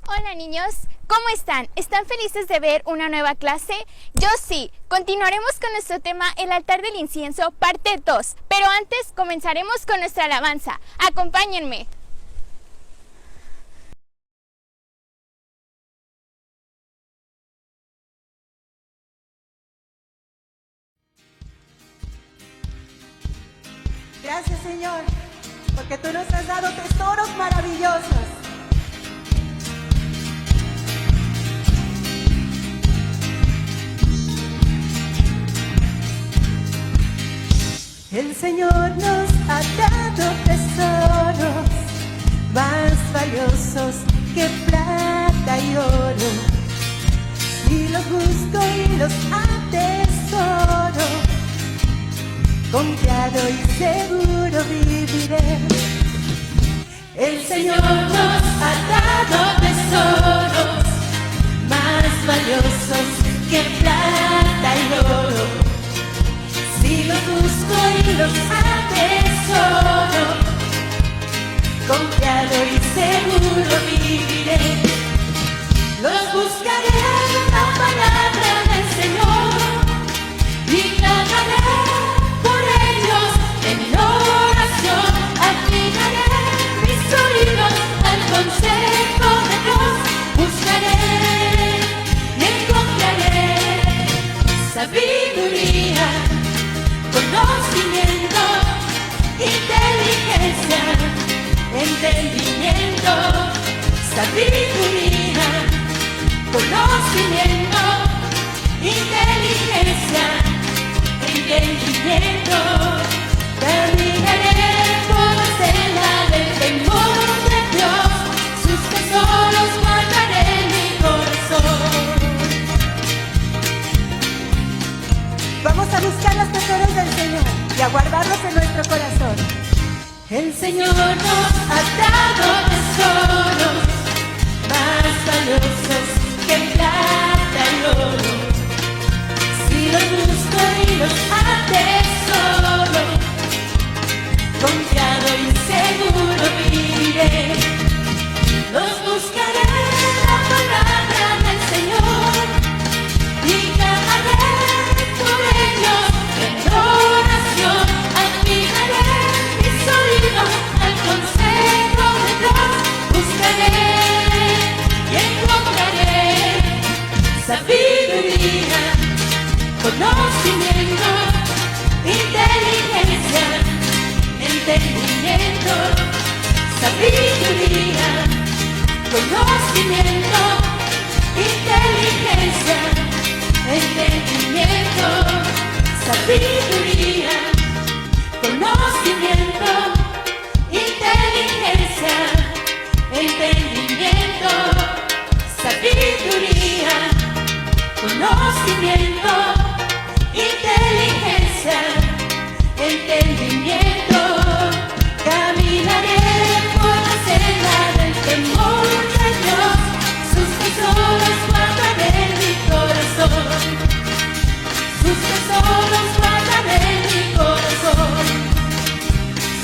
Hola niños, ¿cómo están? ¿Están felices de ver una nueva clase? Yo sí. Continuaremos con nuestro tema El altar del incienso, parte 2. Pero antes comenzaremos con nuestra alabanza. Acompáñenme. Gracias, Señor, porque tú nos has dado tesoros maravillosos. El Señor nos ha dado tesoros más valiosos que plata y oro. Si los busco y los atesoro, confiado y seguro viviré. El Señor nos ha dado tesoros más valiosos que plata y oro. Si los busco y los atesoro, confiado y seguro viviré. Los buscaré en la palabra del Señor y clamaré por ellos en oración. Afinaré mis oídos al consejo de Dios. Buscaré y encontraré sabiduría, conocimiento, inteligencia, entendimiento, sabiduría, conocimiento, inteligencia, entendimiento. Caminaré por la senda del temor de Dios, sus tesoros guardaré en mi corazón. Vamos a buscar los tesoros del Señor y a guardarlos en nuestro corazón. El Señor nos ha dado tesoros más valiosos que plata y oro. Si los busco y los atesoro, confiado y seguro viviré. Los buscaré en la palabra del Señor y clamaré por ellos en oración. Afinaré mis oídos al consejo de Dios. Buscaré y encontraré sabiduría, conocimiento, inteligencia, entendimiento, sabiduría, conocimiento, inteligencia, entendimiento, sabiduría, conocimiento, inteligencia, entendimiento, sabiduría, conocimiento, inteligencia, entendimiento. Caminaré por la senda del temor de Dios, sus tesoros guardaré en mi corazón. Sus tesoros guardaré en mi corazón.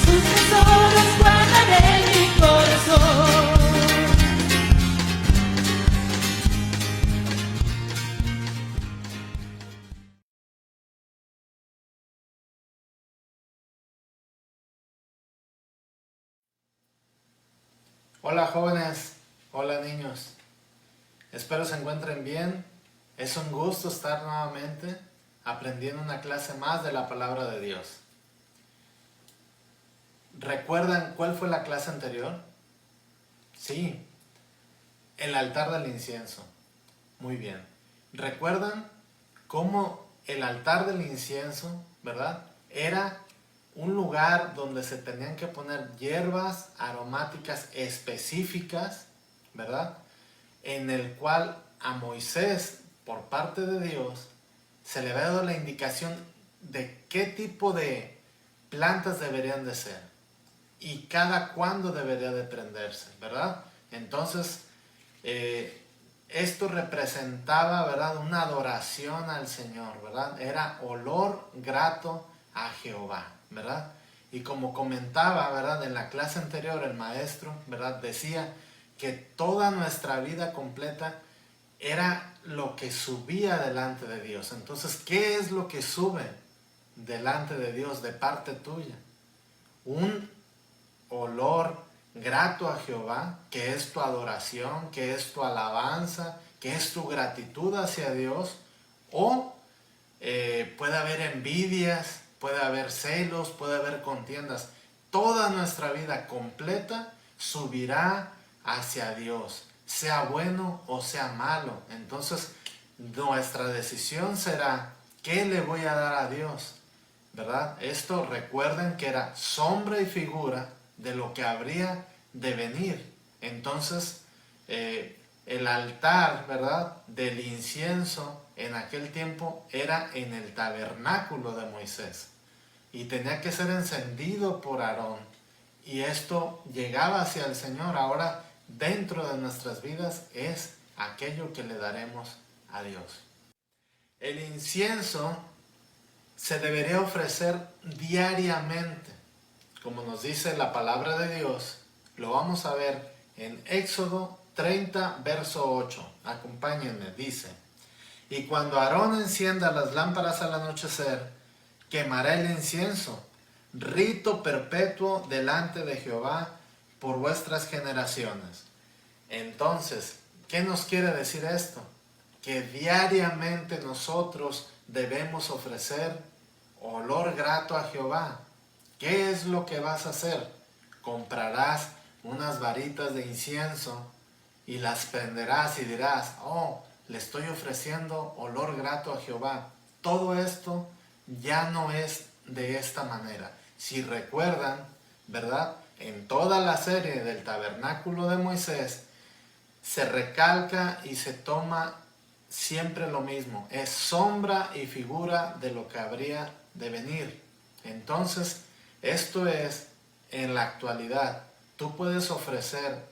Sus tesoros guardaré en mi corazón. Hola jóvenes, hola niños, espero se encuentren bien. Es un gusto estar nuevamente aprendiendo una clase más de la palabra de Dios. ¿Recuerdan cuál fue la clase anterior? Sí, el altar del incienso. Muy bien. ¿Recuerdan cómo el altar del incienso, verdad, era un lugar donde se tenían que poner hierbas aromáticas específicas, ¿verdad? En el cual a Moisés, por parte de Dios, se le había dado la indicación de qué tipo de plantas deberían de ser y cada cuándo debería de prenderse, ¿verdad? Entonces, esto representaba, ¿verdad?, una adoración al Señor, ¿verdad? Era olor grato a Jehová, ¿verdad? Y como comentaba, ¿verdad?, en la clase anterior el maestro, ¿verdad?, decía que toda nuestra vida completa era lo que subía delante de Dios. Entonces, ¿qué es lo que sube delante de Dios de parte tuya? Un olor grato a Jehová, que es tu adoración, que es tu alabanza, que es tu gratitud hacia Dios, o puede haber envidias, puede haber celos, puede haber contiendas. Toda nuestra vida completa subirá hacia Dios, sea bueno o sea malo. Entonces, nuestra decisión será, ¿qué le voy a dar a Dios? ¿Verdad? Esto, recuerden que era sombra y figura de lo que habría de venir. Entonces, el altar, ¿verdad?, del incienso en aquel tiempo era en el tabernáculo de Moisés y tenía que ser encendido por Aarón, y esto llegaba hacia el Señor. Ahora, dentro de nuestras vidas es aquello que le daremos a Dios. El incienso se debería ofrecer diariamente, como nos dice la palabra de Dios. Lo vamos a ver en Éxodo 30, verso 8. Acompáñenme, dice: y cuando Aarón encienda las lámparas al anochecer, quemará el incienso, rito perpetuo delante de Jehová por vuestras generaciones. Entonces, ¿qué nos quiere decir esto? Que diariamente nosotros debemos ofrecer olor grato a Jehová. ¿Qué es lo que vas a hacer? Comprarás unas varitas de incienso y las prenderás y dirás: oh, le estoy ofreciendo olor grato a Jehová. Todo esto ya no es de esta manera. Si recuerdan, ¿verdad?, en toda la serie del tabernáculo de Moisés se recalca y se toma siempre lo mismo. Es sombra y figura de lo que habría de venir. Entonces, esto es en la actualidad. ¿Tú puedes ofrecer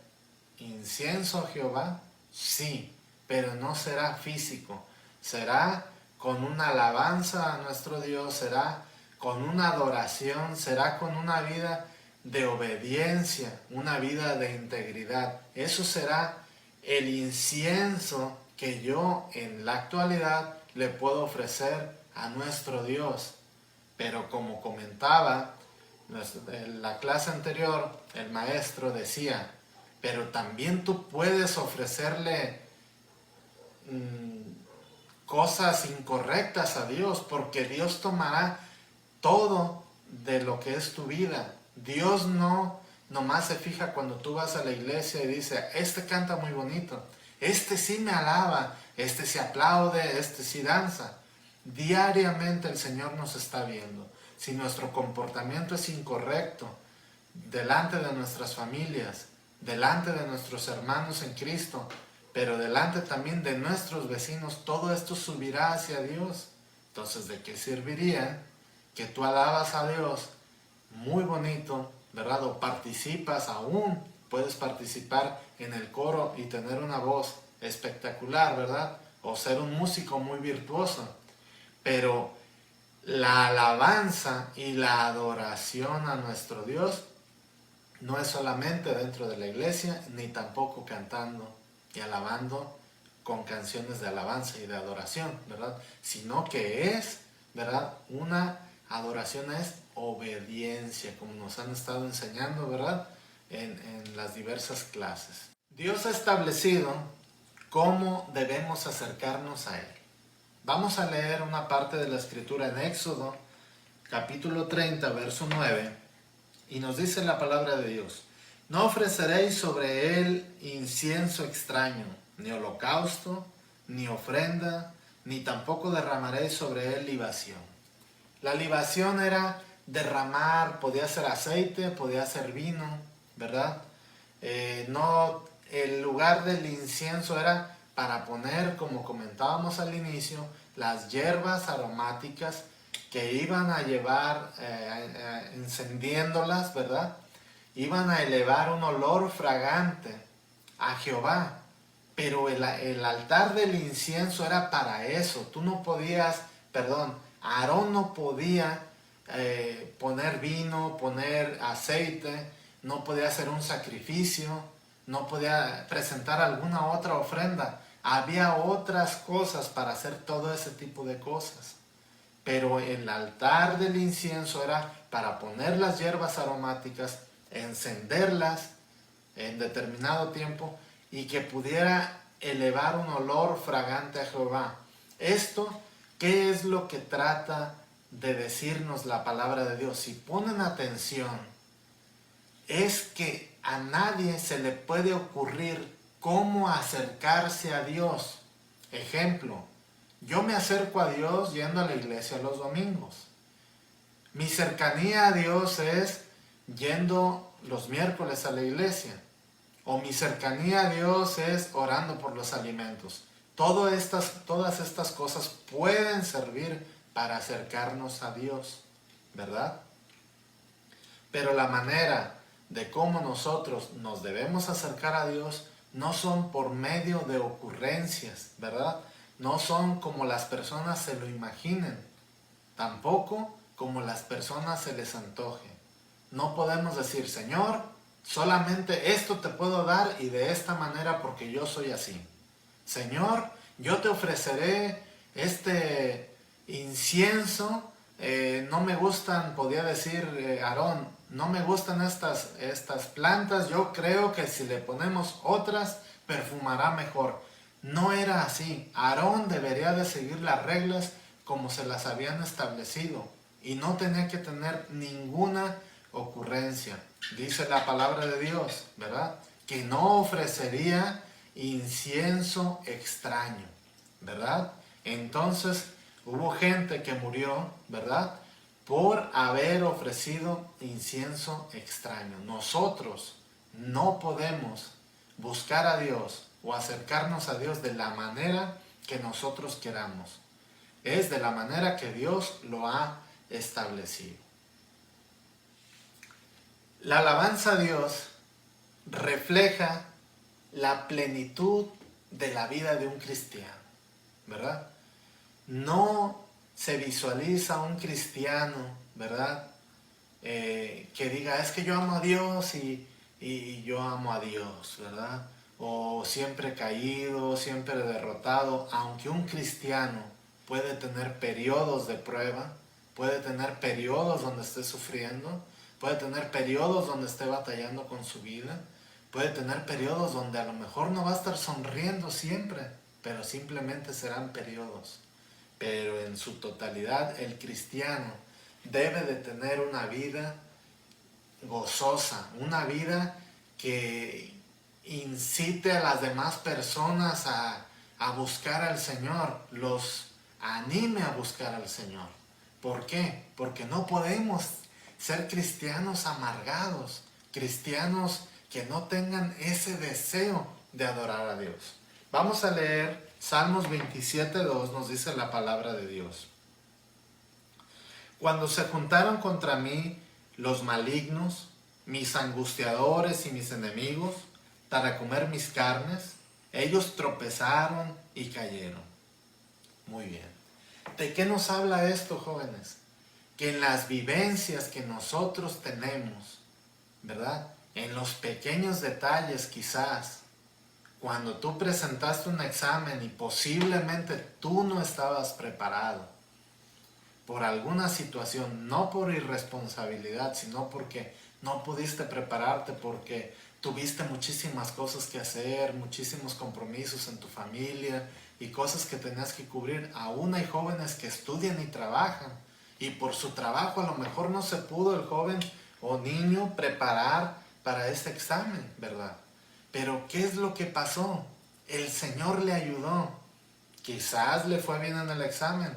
incienso a Jehová? Sí, pero no será físico. Será con una alabanza a nuestro Dios, será con una adoración, será con una vida de obediencia, una vida de integridad. Eso será el incienso que yo en la actualidad le puedo ofrecer a nuestro Dios. Pero como comentaba en la clase anterior, el maestro decía, pero también tú puedes ofrecerle cosas incorrectas a Dios, porque Dios tomará todo de lo que es tu vida. Dios no nomás se fija cuando tú vas a la iglesia y dice: este canta muy bonito, este sí me alaba, este sí aplaude, este sí danza. Diariamente el Señor nos está viendo. Si nuestro comportamiento es incorrecto delante de nuestras familias, delante de nuestros hermanos en Cristo, pero delante también de nuestros vecinos, todo esto subirá hacia Dios. Entonces, ¿de qué serviría que tú alabas a Dios muy bonito, ¿verdad? O participas aún, puedes participar en el coro y tener una voz espectacular, ¿verdad? O ser un músico muy virtuoso. Pero la alabanza y la adoración a nuestro Dios no es solamente dentro de la iglesia, ni tampoco cantando y alabando con canciones de alabanza y de adoración, ¿verdad? Sino que es, ¿verdad?, una adoración, es obediencia, como nos han estado enseñando, ¿verdad?, en las diversas clases. Dios ha establecido cómo debemos acercarnos a Él. Vamos a leer una parte de la Escritura en Éxodo, capítulo 30, verso 9, y nos dice la palabra de Dios: no ofreceréis sobre él incienso extraño, ni holocausto, ni ofrenda, ni tampoco derramaréis sobre él libación. La libación era derramar, podía ser aceite, podía ser vino, ¿verdad? No, el lugar del incienso era para poner, como comentábamos al inicio, las hierbas aromáticas que iban a llevar, encendiéndolas, ¿verdad?, iban a elevar un olor fragante a Jehová. Pero el altar del incienso era para eso. Tú no podías, Aarón no podía poner vino, poner aceite, no podía hacer un sacrificio, no podía presentar alguna otra ofrenda. Había otras cosas para hacer todo ese tipo de cosas. Pero el altar del incienso era para poner las hierbas aromáticas, encenderlas en determinado tiempo y que pudiera elevar un olor fragante a Jehová. Esto, ¿qué es lo que trata de decirnos la palabra de Dios? Si ponen atención, es que a nadie se le puede ocurrir cómo acercarse a Dios. Ejemplo, yo me acerco a Dios yendo a la iglesia los domingos. Mi cercanía a Dios es yendo los miércoles a la iglesia. O mi cercanía a Dios es orando por los alimentos. Todas estas cosas pueden servir para acercarnos a Dios, ¿verdad? Pero la manera de cómo nosotros nos debemos acercar a Dios no son por medio de ocurrencias, ¿verdad? No son como las personas se lo imaginen, tampoco como las personas se les antoje. No podemos decir, Señor, solamente esto te puedo dar y de esta manera porque yo soy así. Señor, yo te ofreceré este incienso. No me gustan, podía decir Aarón, no me gustan estas plantas. Yo creo que si le ponemos otras, perfumará mejor. No era así. Aarón debería de seguir las reglas como se las habían establecido y no tenía que tener ninguna ocurrencia. Dice la palabra de Dios, ¿verdad? Que no ofrecería incienso extraño, ¿verdad? Entonces hubo gente que murió, ¿verdad? Por haber ofrecido incienso extraño. Nosotros no podemos buscar a Dios o acercarnos a Dios de la manera que nosotros queramos. Es de la manera que Dios lo ha establecido. La alabanza a Dios refleja la plenitud de la vida de un cristiano, ¿verdad? No se visualiza un cristiano, ¿verdad? Que diga, es que yo amo a Dios y yo amo a Dios, ¿verdad? O siempre caído, siempre derrotado, aunque un cristiano puede tener periodos de prueba, puede tener periodos donde esté sufriendo, puede tener periodos donde esté batallando con su vida, puede tener periodos donde a lo mejor no va a estar sonriendo siempre, pero simplemente serán periodos. Pero en su totalidad el cristiano debe de tener una vida gozosa, una vida que incite a las demás personas a buscar al Señor, los anime a buscar al Señor. ¿Por qué? Porque no podemos ser cristianos amargados, cristianos que no tengan ese deseo de adorar a Dios. Vamos a leer Salmos 27:2, nos dice la palabra de Dios. Cuando se juntaron contra mí los malignos, mis angustiadores y mis enemigos, para comer mis carnes, ellos tropezaron y cayeron. Muy bien. ¿De qué nos habla esto, jóvenes? Que en las vivencias que nosotros tenemos, ¿verdad? En los pequeños detalles quizás, cuando tú presentaste un examen y posiblemente tú no estabas preparado por alguna situación, no por irresponsabilidad, sino porque no pudiste prepararte, porque tuviste muchísimas cosas que hacer, muchísimos compromisos en tu familia y cosas que tenías que cubrir. Aún hay jóvenes que estudian y trabajan y por su trabajo a lo mejor no se pudo el joven o niño preparar para este examen, ¿verdad? Pero ¿qué es lo que pasó? El Señor le ayudó. Quizás le fue bien en el examen.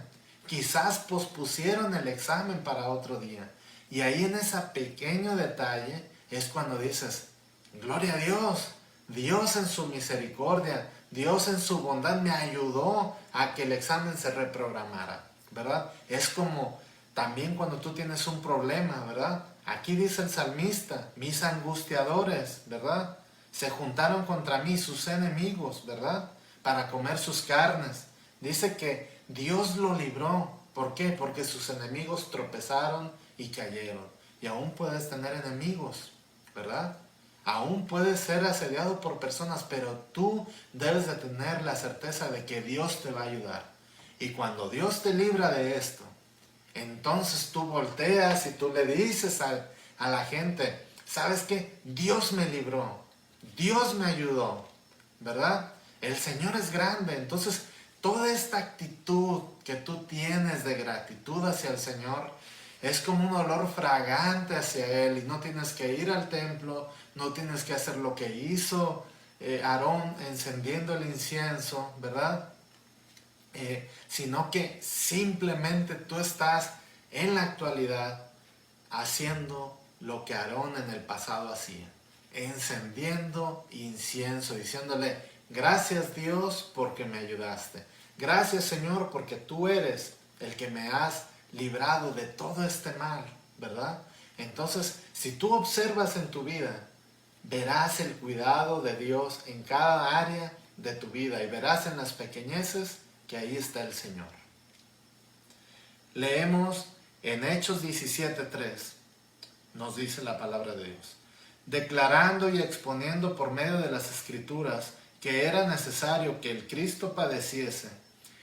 Quizás pospusieron el examen para otro día. Y ahí en ese pequeño detalle es cuando dices, gloria a Dios, Dios en su misericordia, Dios en su bondad me ayudó a que el examen se reprogramara, ¿verdad? Es como también cuando tú tienes un problema, ¿verdad? Aquí dice el salmista, mis angustiadores, ¿verdad? Se juntaron contra mí sus enemigos, ¿verdad? Para comer sus carnes. Dice que Dios lo libró. ¿Por qué? Porque sus enemigos tropezaron y cayeron. Y aún puedes tener enemigos, ¿verdad? Aún puedes ser asediado por personas, pero tú debes de tener la certeza de que Dios te va a ayudar. Y cuando Dios te libra de esto, entonces tú volteas y tú le dices a la gente, ¿sabes qué? Dios me libró, Dios me ayudó, ¿verdad? El Señor es grande. Entonces, toda esta actitud que tú tienes de gratitud hacia el Señor es como un olor fragante hacia Él, y no tienes que ir al templo, no tienes que hacer lo que hizo Aarón encendiendo el incienso, ¿verdad? Sino que simplemente tú estás en la actualidad haciendo lo que Aarón en el pasado hacía, encendiendo incienso, diciéndole, gracias Dios porque me ayudaste, gracias Señor porque tú eres el que me has librado de todo este mal, ¿verdad? Entonces, si tú observas en tu vida, verás el cuidado de Dios en cada área de tu vida, y verás en las pequeñeces que ahí está el Señor. Leemos en Hechos 17:3, nos dice la palabra de Dios, declarando y exponiendo por medio de las Escrituras que era necesario que el Cristo padeciese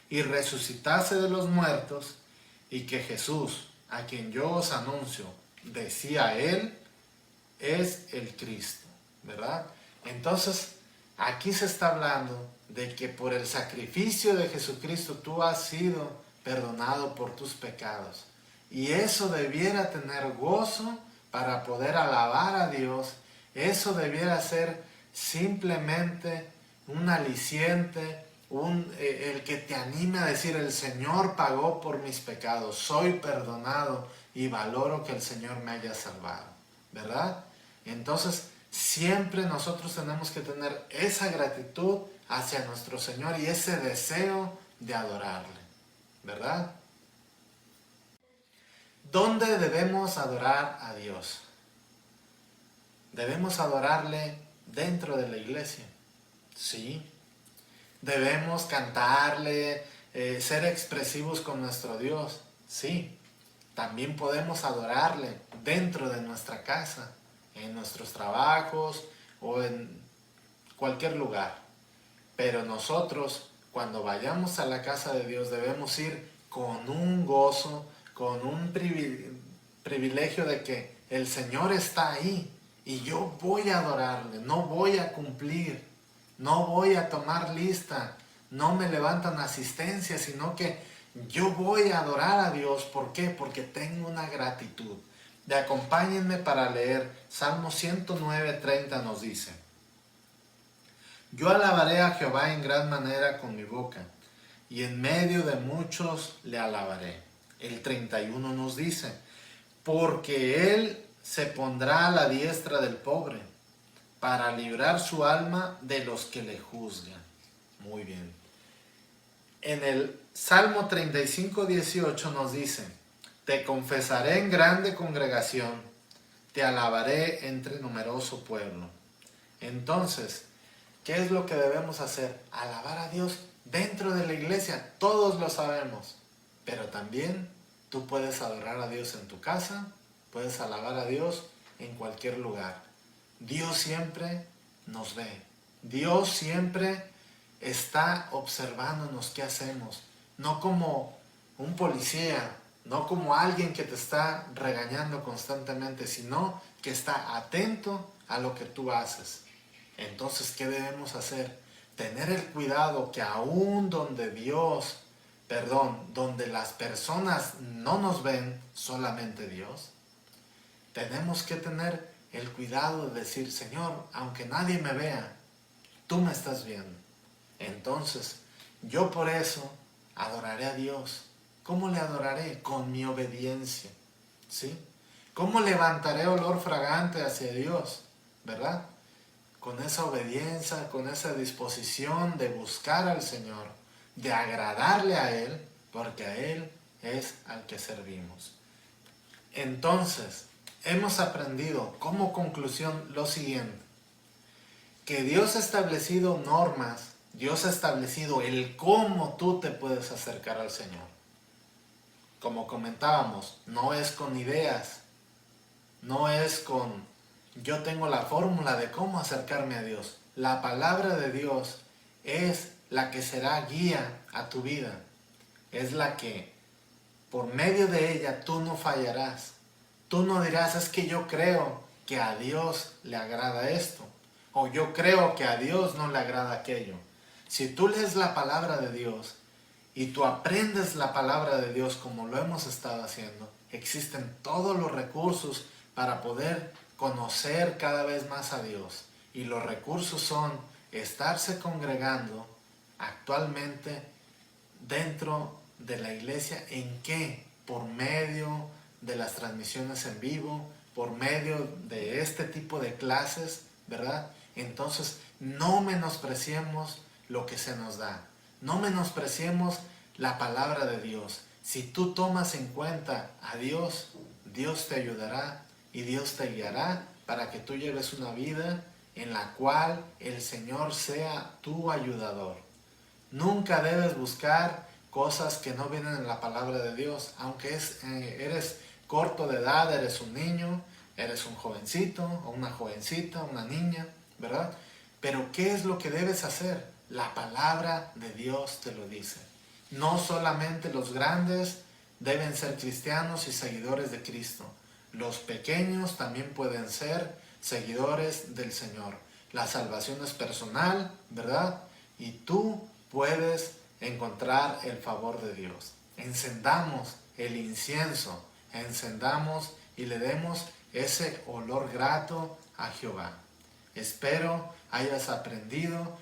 y resucitase de los muertos, y que Jesús, a quien yo os anuncio, decía Él, es el Cristo, ¿verdad? Entonces, aquí se está hablando de que por el sacrificio de Jesucristo tú has sido perdonado por tus pecados. Y eso debiera tener gozo para poder alabar a Dios. Eso debiera ser simplemente un aliciente, el que te anime a decir, el Señor pagó por mis pecados, soy perdonado y valoro que el Señor me haya salvado, ¿verdad? Entonces, siempre nosotros tenemos que tener esa gratitud hacia nuestro Señor y ese deseo de adorarle, ¿verdad? ¿Dónde debemos adorar a Dios? Debemos adorarle dentro de la iglesia, sí. Debemos cantarle, ser expresivos con nuestro Dios, sí. También podemos adorarle dentro de nuestra casa, en nuestros trabajos o en cualquier lugar. Pero nosotros, cuando vayamos a la casa de Dios, debemos ir con un gozo, con un privilegio de que el Señor está ahí y yo voy a adorarle, no voy a cumplir, no voy a tomar lista, no me levantan asistencia, sino que yo voy a adorar a Dios. ¿Por qué? Porque tengo una gratitud. Acompáñenme para leer Salmo 109:30 nos dice, yo alabaré a Jehová en gran manera con mi boca, y en medio de muchos le alabaré. El 31 nos dice, porque Él se pondrá a la diestra del pobre, para librar su alma de los que le juzgan. Muy bien. En el Salmo 35:18 nos dice, te confesaré en grande congregación, te alabaré entre numeroso pueblo. Entonces, ¿qué es lo que debemos hacer? Alabar a Dios dentro de la iglesia, todos lo sabemos, pero también tú puedes adorar a Dios en tu casa, puedes alabar a Dios en cualquier lugar. Dios siempre nos ve, Dios siempre está observándonos qué hacemos, no como un policía, no como alguien que te está regañando constantemente, sino que está atento a lo que tú haces. Entonces, ¿qué debemos hacer? Tener el cuidado que aún donde donde las personas no nos ven, solamente Dios. Tenemos que tener el cuidado de decir, Señor, aunque nadie me vea, tú me estás viendo. Entonces, yo por eso adoraré a Dios. ¿Cómo le adoraré? Con mi obediencia, ¿sí? ¿Cómo levantaré olor fragante hacia Dios? ¿Verdad? Con esa obediencia, con esa disposición de buscar al Señor, de agradarle a Él, porque a Él es al que servimos. Entonces, hemos aprendido como conclusión lo siguiente, que Dios ha establecido normas, Dios ha establecido el cómo tú te puedes acercar al Señor. Como comentábamos, no es con ideas, no es con yo tengo la fórmula de cómo acercarme a Dios. La palabra de Dios es la que será guía a tu vida. Es la que, por medio de ella, tú no fallarás. Tú no dirás, es que yo creo que a Dios le agrada esto. O yo creo que a Dios no le agrada aquello. Si tú lees la palabra de Dios y tú aprendes la palabra de Dios como lo hemos estado haciendo, existen todos los recursos para poder conocer cada vez más a Dios. Y los recursos son estarse congregando actualmente dentro de la iglesia. ¿En qué? Por medio de las transmisiones en vivo, por medio de este tipo de clases, ¿verdad? Entonces, no menospreciemos lo que se nos da. No menospreciemos la palabra de Dios. Si tú tomas en cuenta a Dios, Dios te ayudará y Dios te guiará para que tú lleves una vida en la cual el Señor sea tu ayudador. Nunca debes buscar cosas que no vienen en la palabra de Dios. Aunque eres corto de edad, eres un niño, eres un jovencito o una jovencita, una niña, ¿verdad? Pero ¿qué es lo que debes hacer? La palabra de Dios te lo dice. No solamente los grandes deben ser cristianos y seguidores de Cristo. Los pequeños también pueden ser seguidores del Señor. La salvación es personal, ¿verdad? Y tú puedes encontrar el favor de Dios. Encendamos el incienso, encendamos y le demos ese olor grato a Jehová. Espero hayas aprendido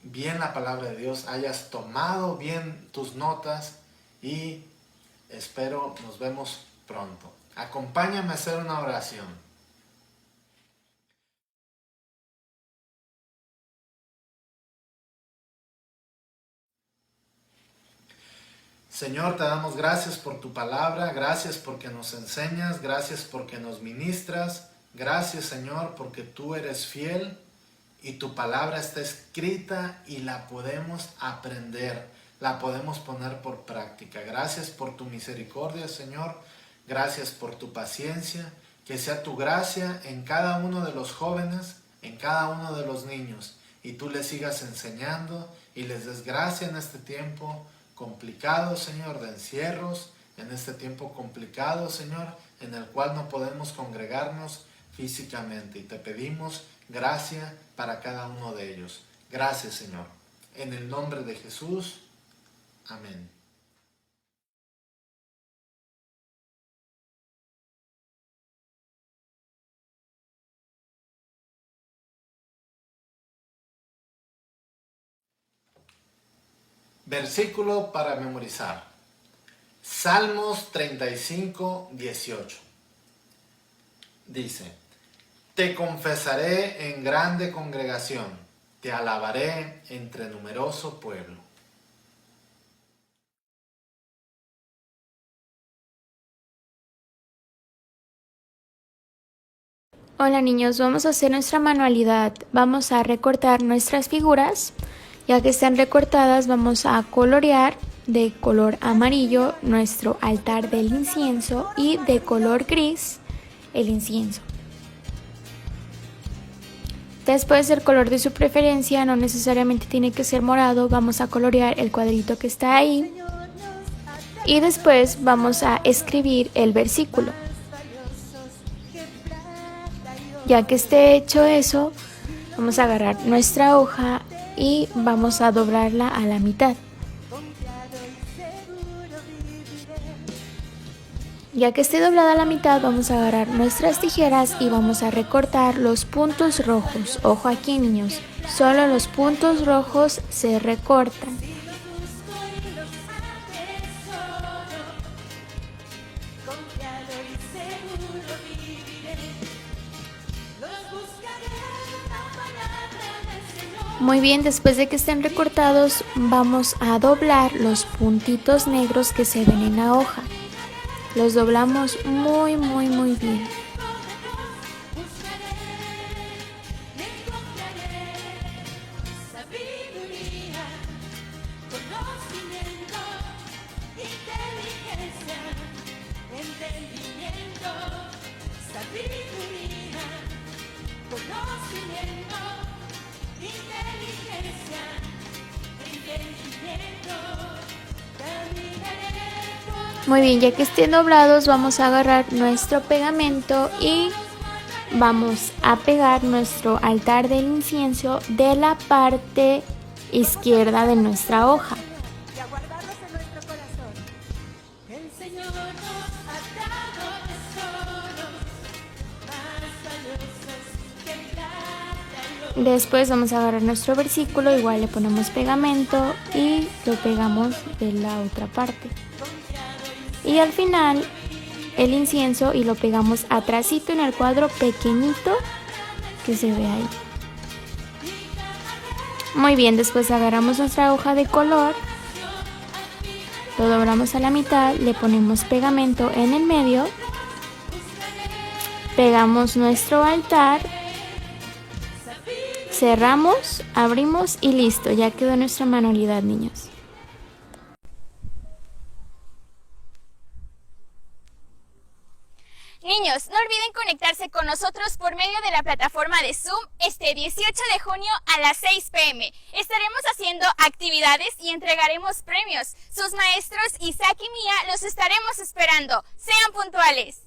bien la palabra de Dios, hayas tomado bien tus notas y espero nos vemos pronto. Acompáñame a hacer una oración. Señor, te damos gracias por tu palabra, gracias porque nos enseñas, gracias porque nos ministras, gracias Señor porque tú eres fiel y tu palabra está escrita y la podemos aprender, la podemos poner por práctica. Gracias por tu misericordia, Señor, gracias por tu paciencia, que sea tu gracia en cada uno de los jóvenes, en cada uno de los niños, y tú les sigas enseñando y les des gracia en este tiempo complicado, Señor, de encierros, en este tiempo complicado, Señor, en el cual no podemos congregarnos físicamente. Y te pedimos gracia para cada uno de ellos. Gracias, Señor. En el nombre de Jesús. Amén. Versículo para memorizar. Salmos 35, 18. Dice: Te confesaré en grande congregación, te alabaré entre numeroso pueblo. Hola niños, vamos a hacer nuestra manualidad. Vamos a recortar nuestras figuras. Ya que están recortadas, vamos a colorear de color amarillo nuestro altar del incienso y de color gris el incienso. Después del color de su preferencia, no necesariamente tiene que ser morado, vamos a colorear el cuadrito que está ahí y después vamos a escribir el versículo. Ya que esté hecho eso, vamos a agarrar nuestra hoja y vamos a doblarla a la mitad. Ya que esté doblada a la mitad, vamos a agarrar nuestras tijeras y vamos a recortar los puntos rojos. Ojo aquí, niños, solo los puntos rojos se recortan. Muy bien, después de que estén recortados, vamos a doblar los puntitos negros que se ven en la hoja. Los doblamos muy bien. conocimiento, inteligencia, entendimiento. Caminaré por Muy bien, ya que estén doblados, vamos a agarrar nuestro pegamento y vamos a pegar nuestro altar del incienso de la parte izquierda de nuestra hoja. y a guardarlos en nuestro corazón. El Señor nos ha dado tesoros más valiosos que plata y oro. Después vamos a agarrar nuestro versículo, igual le ponemos pegamento y lo pegamos de la otra parte. Y al final el incienso y lo pegamos atrásito en el cuadro pequeñito que se ve ahí. Muy bien, después agarramos nuestra hoja de color, lo doblamos a la mitad, le ponemos pegamento en el medio, pegamos nuestro altar, cerramos, abrimos y listo, ya quedó nuestra manualidad, niños. Niños, no olviden conectarse con nosotros por medio de la plataforma de Zoom este 18 de junio a las 6 p.m. Estaremos haciendo actividades y entregaremos premios. Sus maestros Isaac y Mía los estaremos esperando. Sean puntuales.